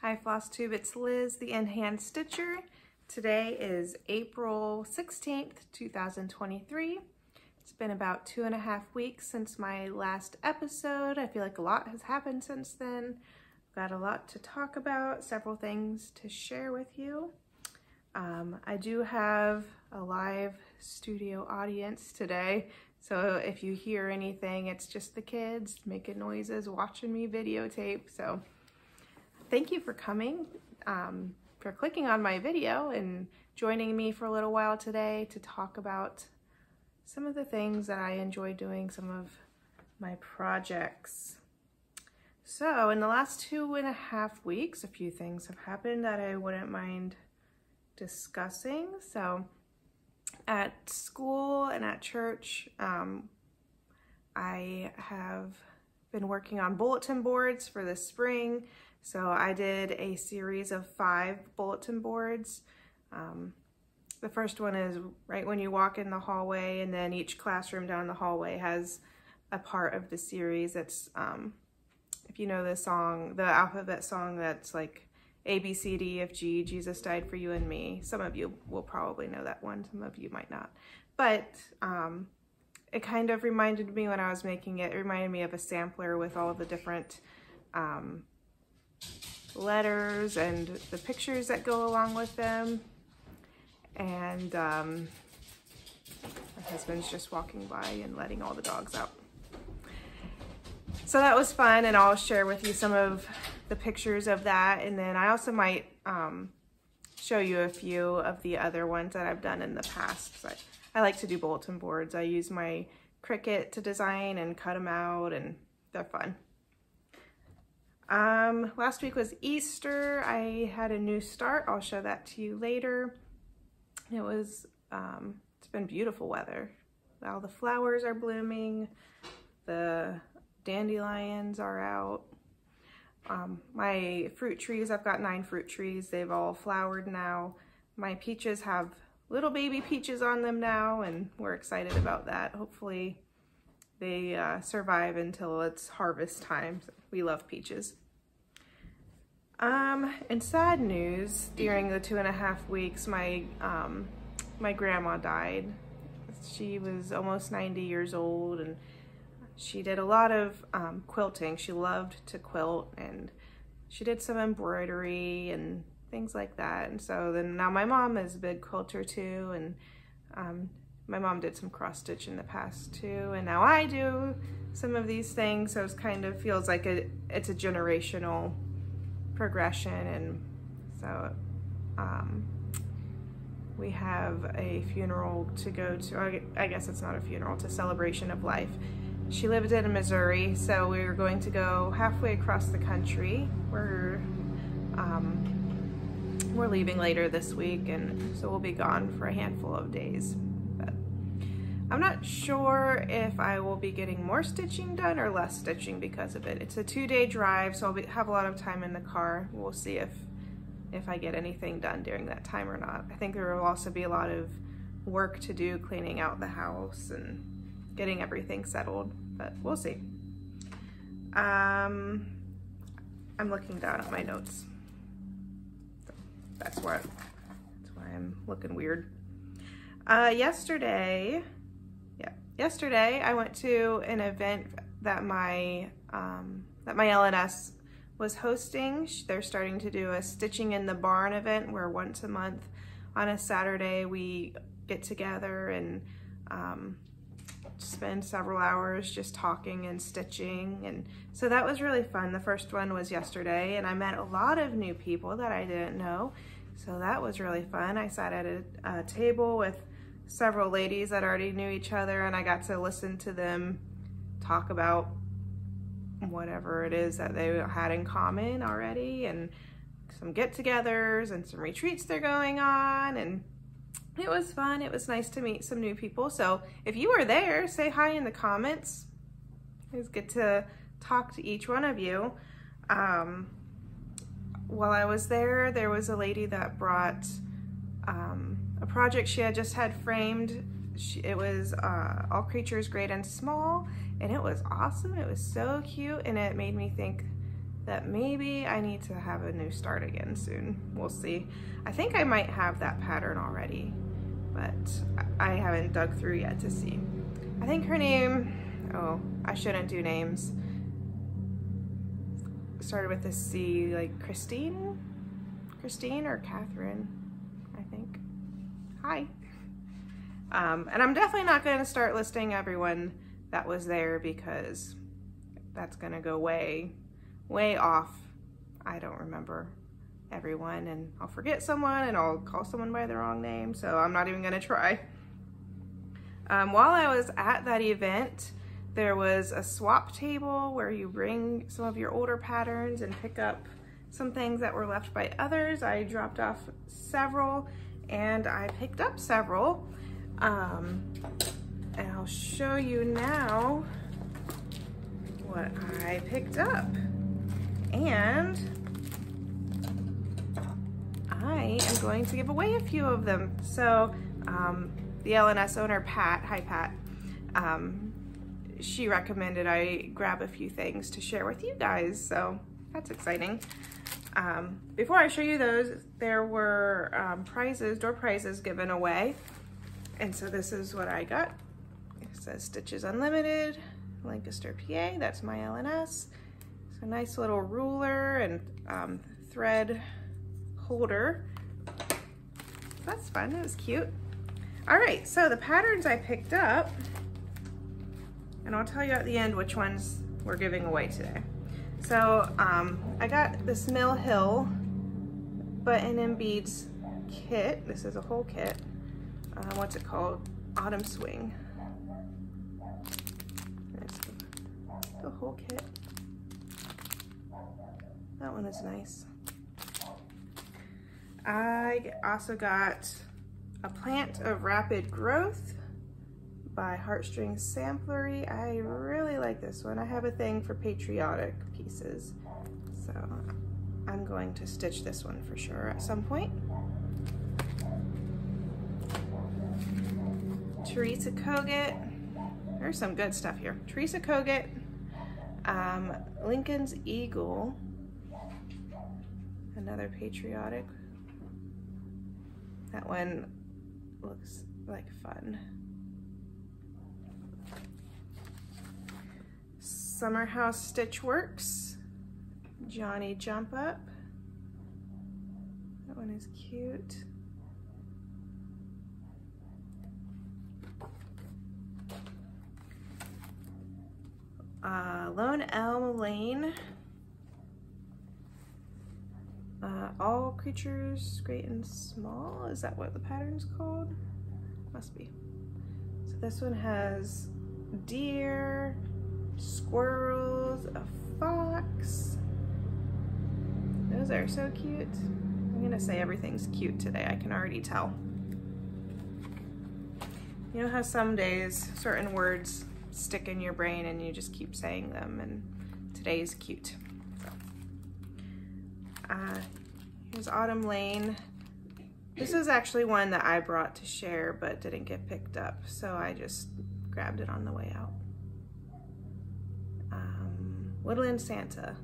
Hi FlossTube, it's Liz, the in-hand stitcher. Today is April 16th, 2023. It's been about 2.5 weeks since my last episode. I feel like a lot has happened since then. Got a lot to talk about, several things to share with you. I do have a live studio audience today, so if you hear anything, it's just the kids making noises, watching me videotape. So thank you for coming, for clicking on my video and joining me for a little while today to talk about some of the things that I enjoy doing, some of my projects. So in the last 2.5 weeks, a few things have happened that I wouldn't mind discussing. So at school and at church, I have been working on bulletin boards for the spring. So I did a series of 5 bulletin boards. The first one is right when you walk in the hallway, and then each classroom down the hallway has a part of the series. It's, if you know the song, the alphabet song that's like A, B, C, D, F, G, Jesus died for you and me. Some of you will probably know that one, some of you might not. But it kind of reminded me when I was making it, it reminded me of a sampler with all of the different letters and the pictures that go along with them. And my husband's just walking by and letting all the dogs out. So that was fun, and I'll share with you some of the pictures of that, and then I also might show you a few of the other ones that I've done in the past. I like to do bulletin boards. I use my Cricut to design and cut them out, and they're fun. Last week was Easter. I had a new start. I'll show that to you later. It was, it's been beautiful weather. All the flowers are blooming. The dandelions are out. My fruit trees, I've got 9 fruit trees. They've all flowered now. My peaches have little baby peaches on them now, and we're excited about that. Hopefully they survive until it's harvest time. We love peaches. In sad news, during the 2.5 weeks, my grandma died. She was almost 90 years old, and she did a lot of quilting. She loved to quilt, and she did some embroidery and things like that. And so then now my mom is a big quilter too, and my mom did some cross stitch in the past too, and now I do some of these things. So it kind of feels like it's a generational progression. And so we have a funeral to go to. I guess it's not a funeral, it's a celebration of life. She lived in Missouri, so we were going to go halfway across the country. We're leaving later this week, and so we'll be gone for a handful of days. But I'm not sure if I will be getting more stitching done or less stitching because of it. It's a 2-day drive, so I'll have a lot of time in the car. We'll see if I get anything done during that time or not. I think there will also be a lot of work to do, cleaning out the house and getting everything settled, but we'll see. I'm looking down at my notes. So that's why I'm looking weird. Yesterday I went to an event that my LNS was hosting. They're starting to do a Stitching in the Barn event where once a month on a Saturday we get together and spend several hours just talking and stitching, and so that was really fun. The first one was yesterday, and I met a lot of new people that I didn't know, so that was really fun. I sat at a table with several ladies that already knew each other, and I got to listen to them talk about whatever it is that they had in common already, and some get-togethers and some retreats they're going on, and it was fun. It was nice to meet some new people. So if you were there, say hi in the comments. It was good to talk to each one of you. While I was there, there was a lady that brought a project she had just had framed. It was All Creatures Great and Small, and it was awesome. It was so cute, and it made me think that maybe I need to have a new start again soon. We'll see. I think I might have that pattern already, but I haven't dug through yet to see. I think her name, oh, I shouldn't do names. Started with a C, like Christine or Catherine, I think. Hi. And I'm definitely not going to start listing everyone that was there because that's going to go way off. I don't remember everyone, and I'll forget someone and I'll call someone by the wrong name, so I'm not even going to try. While I was at that event, there was a swap table where you bring some of your older patterns and pick up some things that were left by others. I dropped off several and I picked up several. And I'll show you now what I picked up. And I am going to give away a few of them. So the LNS owner, Pat, hi Pat, she recommended I grab a few things to share with you guys, so that's exciting. Before I show you those, there were door prizes given away, and so this is what I got. It says Stitches Unlimited, Lancaster, PA, that's my LNS. It's a nice little ruler and thread holder. That's fun, it was cute. All right, so the patterns I picked up, and I'll tell you at the end which ones we're giving away today. So I got this Mill Hill button and beads kit. This is a whole kit. What's it called? Autumn Swing. There's the whole kit. That one is nice. I also got A Plant of Rapid Growth by Heartstrings Samplery. I really like this one. I have a thing for patriotic pieces, so I'm going to stitch this one for sure at some point. Teresa Kogut. There's some good stuff here. Teresa Kogut, Lincoln's Eagle, another patriotic. That one looks like fun. Summer House Stitch Works, Johnny Jump Up. That one is cute. Lone Elm Lane. All Creatures Great and Small. Is that what the pattern's called? Must be. So this one has deer, squirrels, a fox. Those are so cute. I'm gonna say everything's cute today. I can already tell. You know how some days certain words stick in your brain and you just keep saying them, and today is cute. So, here's Autumn Lane. This is actually one that I brought to share but didn't get picked up, so I just grabbed it on the way out. Woodland Santa.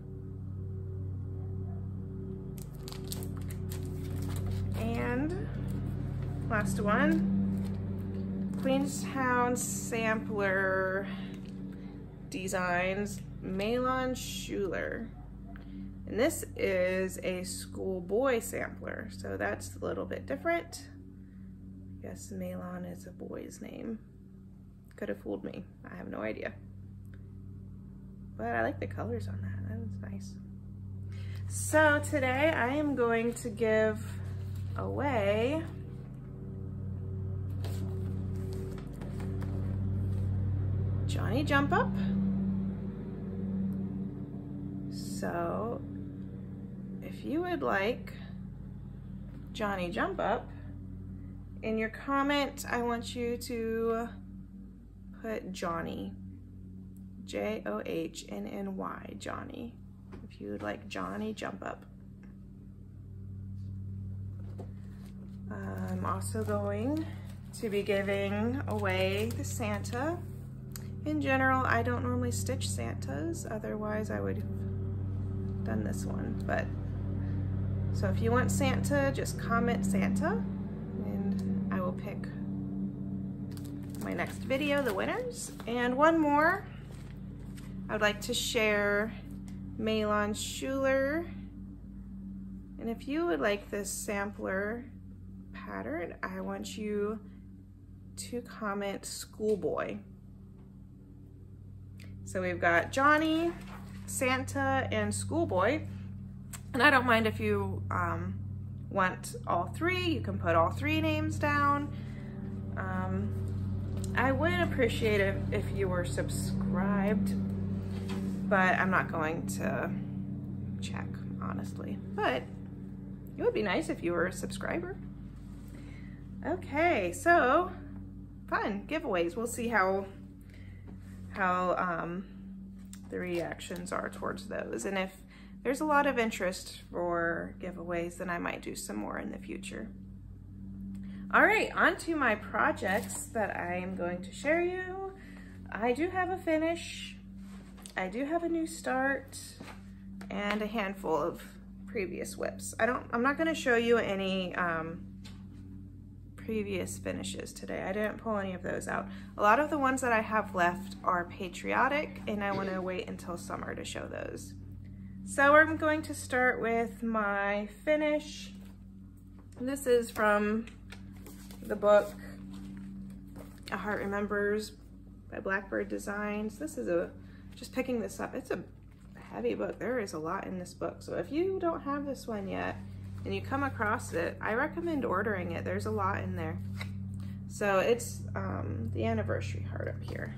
And last one, Queenstown Sampler Designs, Malon Schuler. And this is a schoolboy sampler, so that's a little bit different. I guess Malon is a boy's name. Could have fooled me, I have no idea. But I like the colors on that, that was nice. So today I am going to give away Johnny Jump Up. So if you would like Johnny Jump Up, in your comment I want you to put Johnny, J-O-H-N-N-Y, Johnny, if you would like Johnny Jump Up. I'm also going to be giving away the Santa. In general, I don't normally stitch Santas, otherwise I would done this one, but so if you want Santa, just comment Santa and I will pick my next video, the winners. And one more, I would like to share Malon Schuler. And if you would like this sampler pattern, I want you to comment Schoolboy. So we've got Johnny, Santa, and Schoolboy. And I don't mind if you want all three, you can put all three names down. I would appreciate it if you were subscribed, but I'm not going to check, honestly. But it would be nice if you were a subscriber. Okay, so fun giveaways. We'll see how the reactions are towards those. And if there's a lot of interest for giveaways, then I might do some more in the future. All right, on to my projects that I am going to share you. I do have a finish, I do have a new start, and a handful of previous whips. I'm not gonna show you any previous finishes today. I didn't pull any of those out. A lot of the ones that I have left are patriotic, and I wanna wait until summer to show those. So I'm going to start with my finish. This is from the book A Heart Remembers by Blackbird Designs. This is just picking this up, it's a heavy book. There is a lot in this book. So if you don't have this one yet and you come across it, I recommend ordering it. There's a lot in there. So it's the anniversary heart up here.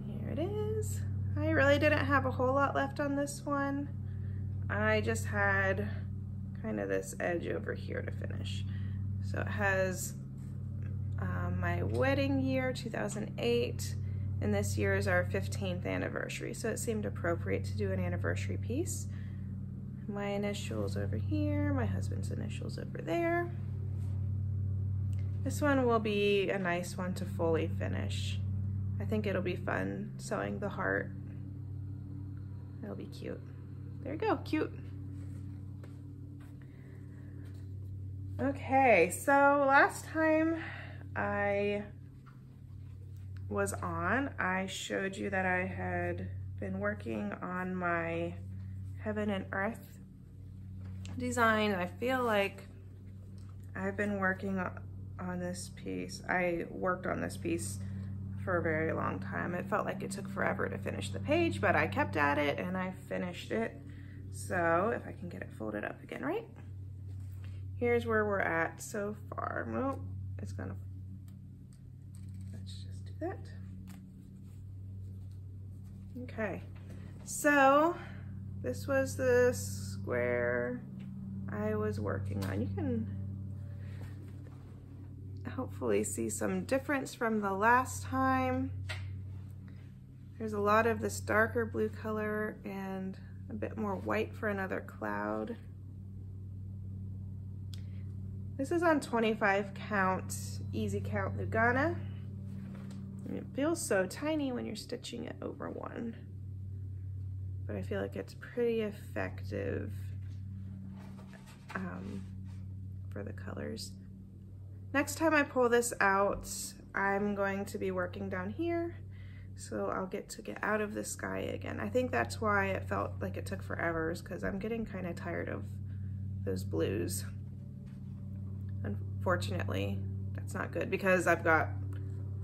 Here it is. I really didn't have a whole lot left on this one. I just had kind of this edge over here to finish. So it has my wedding year, 2008, and this year is our 15th anniversary. So it seemed appropriate to do an anniversary piece. My initials over here, my husband's initials over there. This one will be a nice one to fully finish. I think it'll be fun sewing the heart. It'll be cute. There you go, cute. Okay, so last time I was on, I showed you that I had been working on my Heaven and Earth design. I feel like I've been working on this piece. I worked on this piece for a very long time. It felt like it took forever to finish the page, but I kept at it and I finished it. So if I can get it folded up again, right? Here's where we're at so far. Well, let's just do that. Okay, so this was the square I was working on. You can hopefully see some difference from the last time. There's a lot of this darker blue color and a bit more white for another cloud. This is on 25 count, easy count Lugana. And it feels so tiny when you're stitching it over one, but I feel like it's pretty effective for the colors. Next time I pull this out, I'm going to be working down here, so I'll get out of the sky again. I think that's why it felt like it took forever, is because I'm getting kind of tired of those blues. Unfortunately, that's not good because I've got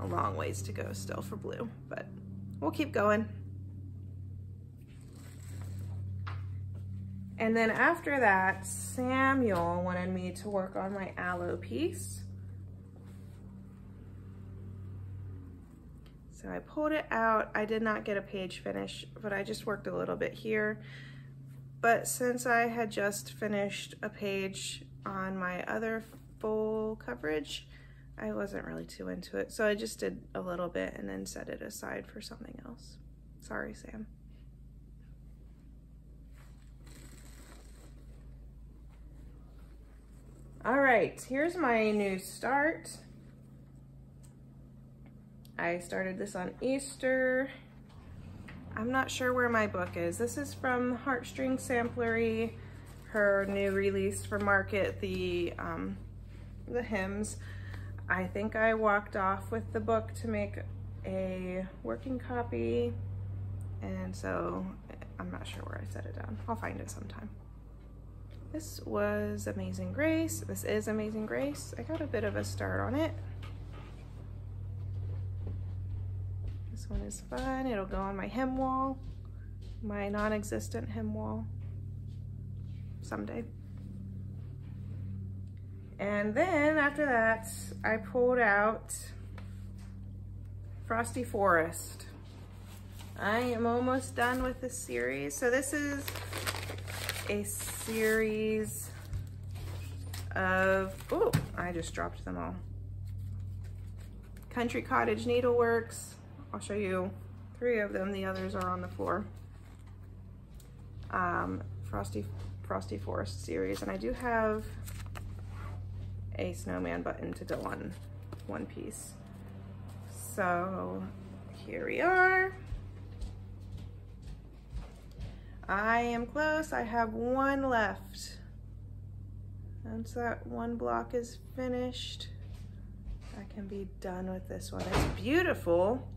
a long ways to go still for blue, but we'll keep going. And then after that, Samuel wanted me to work on my aloe piece. So I pulled it out. I did not get a page finish, but I just worked a little bit here. But since I had just finished a page on my other full coverage, I wasn't really too into it. So I just did a little bit and then set it aside for something else. Sorry, Sam. All right, here's my new start. I started this on Easter. I'm not sure where my book is. This is from Heartstring Samplery, her new release for market, the hymns. I think I walked off with the book to make a working copy, and so I'm not sure where I set it down. I'll find it sometime. This was Amazing Grace. This is Amazing Grace. I got a bit of a start on it. This one is fun. It'll go on my hem wall, my non-existent hem wall someday. And then after that, I pulled out Frosty Forest. I am almost done with this series. So this is a series of, oh, I just dropped them all. Country Cottage Needleworks. I'll show you 3 of them. The others are on the floor. Frosty Forest series. And I do have a snowman button to go on one piece. So here we are. I am close. I have one left. Once that one block is finished, I can be done with this one. It's beautiful.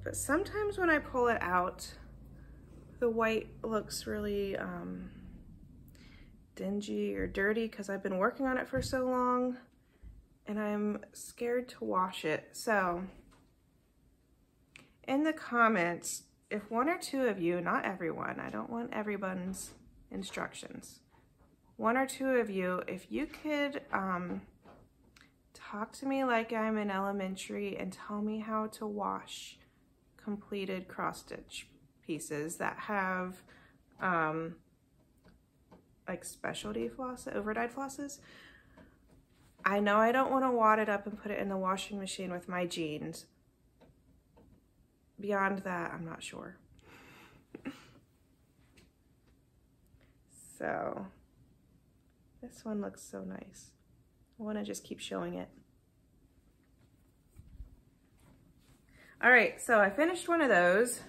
But sometimes when I pull it out, the white looks really dingy or dirty because I've been working on it for so long and I'm scared to wash it. So in the comments, if 1 or 2 of you, not everyone, I don't want everyone's instructions, 1 or 2 of you, if you could talk to me like I'm in elementary and tell me how to wash completed cross stitch pieces that have like specialty floss, overdyed flosses. I know I don't want to wad it up and put it in the washing machine with my jeans. Beyond that, I'm not sure. So this one looks so nice. I want to just keep showing it. All right, so I finished one of those,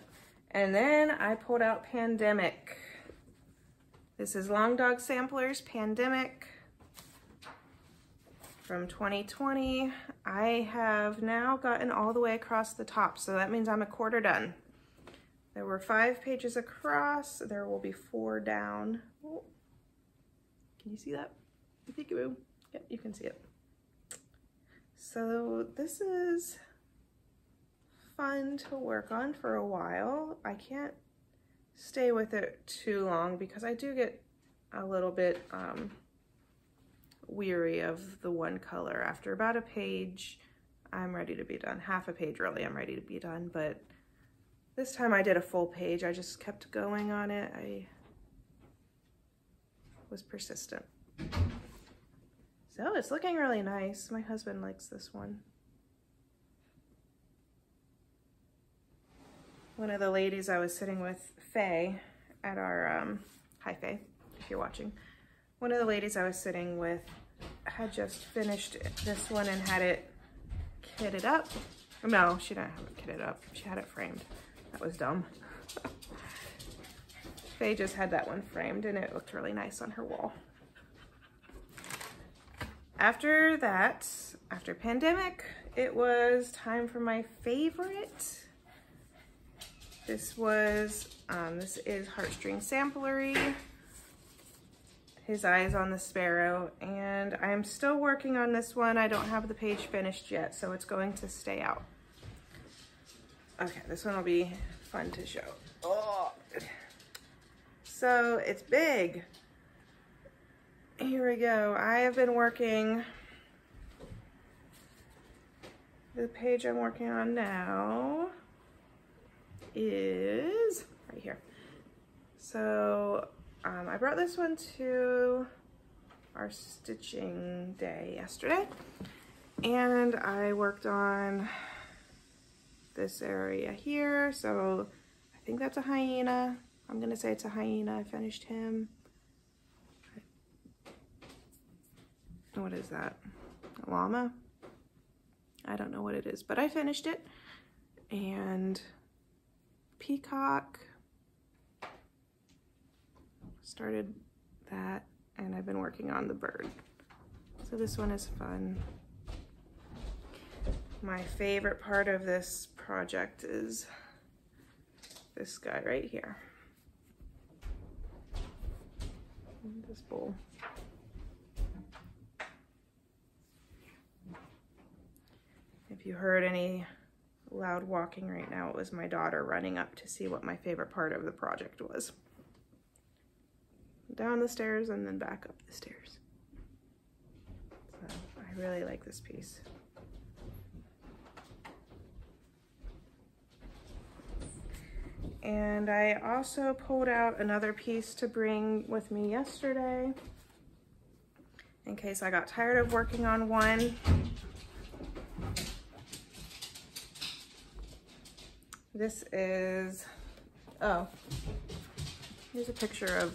and then I pulled out Pandemic. This is Long Dog Samplers Pandemic from 2020. I have now gotten all the way across the top, so that means I'm a quarter done. There were 5 pages across. There will be 4 down. Oh, can you see that? Peekaboo. Yep, you can see it. So this is fun to work on for a while. I can't stay with it too long because I do get a little bit weary of the one color. After about a page, I'm ready to be done. Half a page really, I'm ready to be done, but this time I did a full page. I just kept going on it. I was persistent. So it's looking really nice. My husband likes this one. One of the ladies I was sitting with, Faye, at our, hi Faye, if you're watching. One of the ladies I was sitting with had just finished this one and had it kitted up. No, she didn't have it kitted up. She had it framed. That was dumb. Faye just had that one framed and it looked really nice on her wall. After that, after Pandemic, it was time for my favorite. This was, this is Heartstring Samplery, His Eyes on the Sparrow, and I'm still working on this one. I don't have the page finished yet, so it's going to stay out. Okay, this one will be fun to show. Oh. So it's big. Here we go. I have been working, the page I'm working on now is right here. So I brought this one to our stitching day yesterday, and I worked on this area here. So I think that's a hyena. I'm gonna say it's a hyena. I finished him. What is that? A llama? I don't know what it is, but I finished it. And peacock. Started that, and I've been working on the bird. So this one is fun. My favorite part of this project is this guy right here. This bowl. If you heard any loud walking right now, it was my daughter running up to see what my favorite part of the project was. Down the stairs and then back up the stairs. So I really like this piece. And I also pulled out another piece to bring with me yesterday in case I got tired of working on one. This is, oh, here's a picture of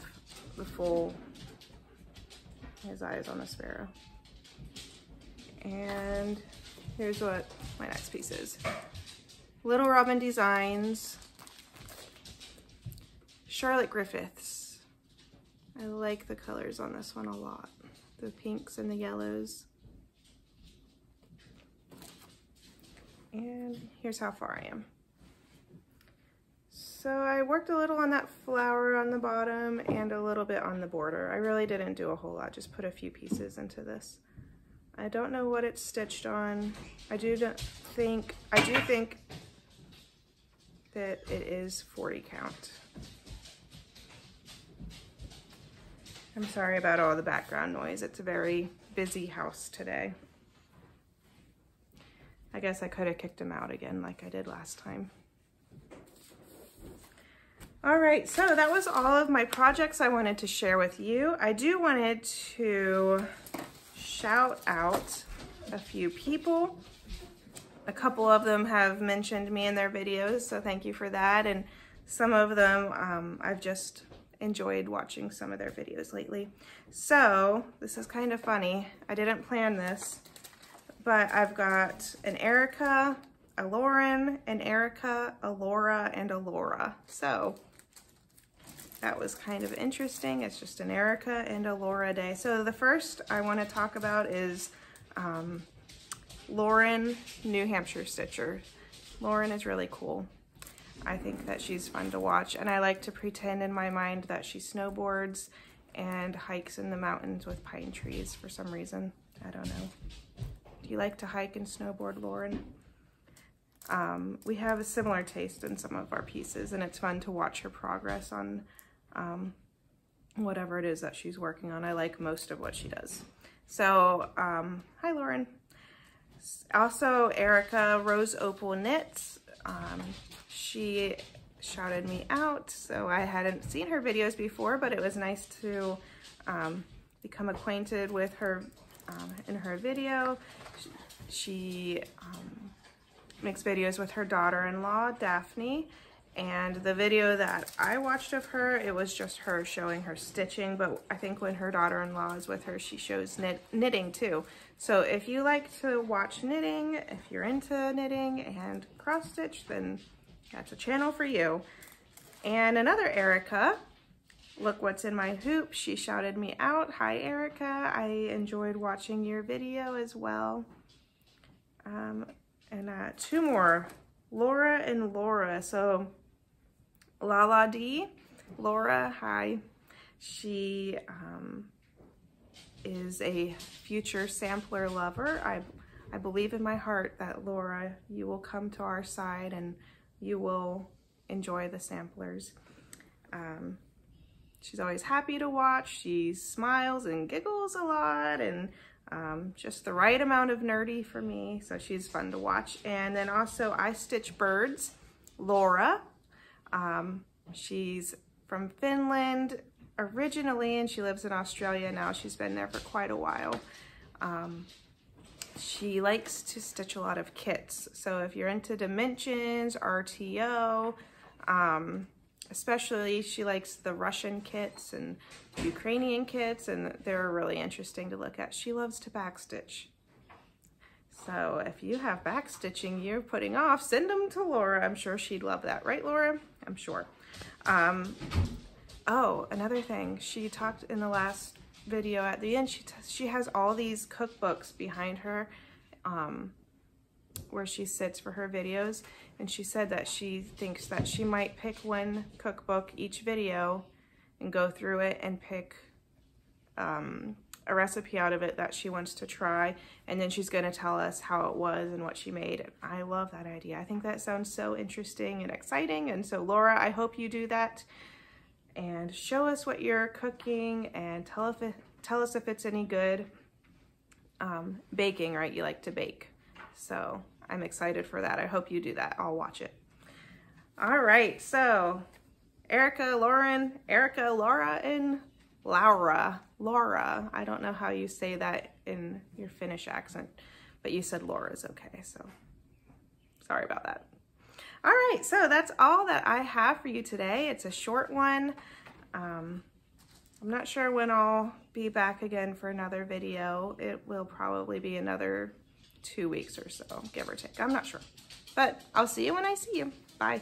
the full, his eyes on the sparrow. And here's what my next piece is. Little Robin Designs, Charlotte Griffiths. I like the colors on this one a lot. The pinks and the yellows. And here's how far I am. So I worked a little on that flower on the bottom and a little bit on the border. I really didn't do a whole lot, just put a few pieces into this. I don't know what it's stitched on. I do think that it is 40 count. I'm sorry about all the background noise. It's a very busy house today. I guess I could have kicked him out again like I did last time. All right, so that was all of my projects I wanted to share with you. I do wanted to shout out a few people. A couple of them have mentioned me in their videos, so thank you for that. And some of them I've just enjoyed watching some of their videos lately. So this is kind of funny. I didn't plan this, but I've got an Erica, a Lauren, an Erica, a Laura, and a Laura. So that was kind of interesting. It's just an Erica and a Laura day. So the first I want to talk about is Lauren, New Hampshire Stitcher. Lauren is really cool. I think that she's fun to watch, and I like to pretend in my mind that she snowboards and hikes in the mountains with pine trees for some reason. I don't know. Do you like to hike and snowboard, Lauren? We have a similar taste in some of our pieces, and it's fun to watch her progress on whatever it is that she's working on. I like most of what she does. So, hi, Lauren. Also, Erica Rose Opal Knits. She shouted me out, so I hadn't seen her videos before, but it was nice to become acquainted with her in her video. She makes videos with her daughter-in-law, Daphne, and the video that I watched of her, it was just her showing her stitching, but I think when her daughter-in-law is with her, she shows knitting too. So if you like to watch knitting, if you're into knitting and cross stitch, then that's a channel for you. And another Erica, Look What's in My Hoop, she shouted me out. Hi, Erica. I enjoyed watching your video as well. And two more, Laura and Laura. So Lala D, Laura, hi. She is a future sampler lover. I believe in my heart that, Laura, you will come to our side and you will enjoy the samplers. She's always happy to watch. She smiles and giggles a lot, and just the right amount of nerdy for me, so she's fun to watch. And then also I Stitch Birds, Laura. She's from Finland originally, and she lives in Australia now. She's been there for quite a while. She likes to stitch a lot of kits. So if you're into Dimensions, RTO, especially she likes the Russian kits and Ukrainian kits, and they're really interesting to look at. She loves to backstitch. So if you have backstitching you're putting off, send them to Laura. I'm sure she'd love that. Right, Laura? I'm sure. Oh, another thing, she talked in the last video at the end, she has all these cookbooks behind her where she sits for her videos, and she said that she thinks that she might pick one cookbook each video and go through it and pick a recipe out of it that she wants to try, and then she's going to tell us how it was and what she made. I love that idea. I think that sounds so interesting and exciting, and so Laura, I hope you do that and show us what you're cooking and tell us if it's any good. Baking, right? You like to bake. So I'm excited for that. I hope you do that. I'll watch it. All right, so Erica, Laura, and Laura. I don't know how you say that in your Finnish accent, but you said Laura's okay, so sorry about that. All right, so that's all that I have for you today. It's a short one. I'm not sure when I'll be back again for another video. It will probably be another 2 weeks or so, give or take. I'm not sure, but I'll see you when I see you. Bye.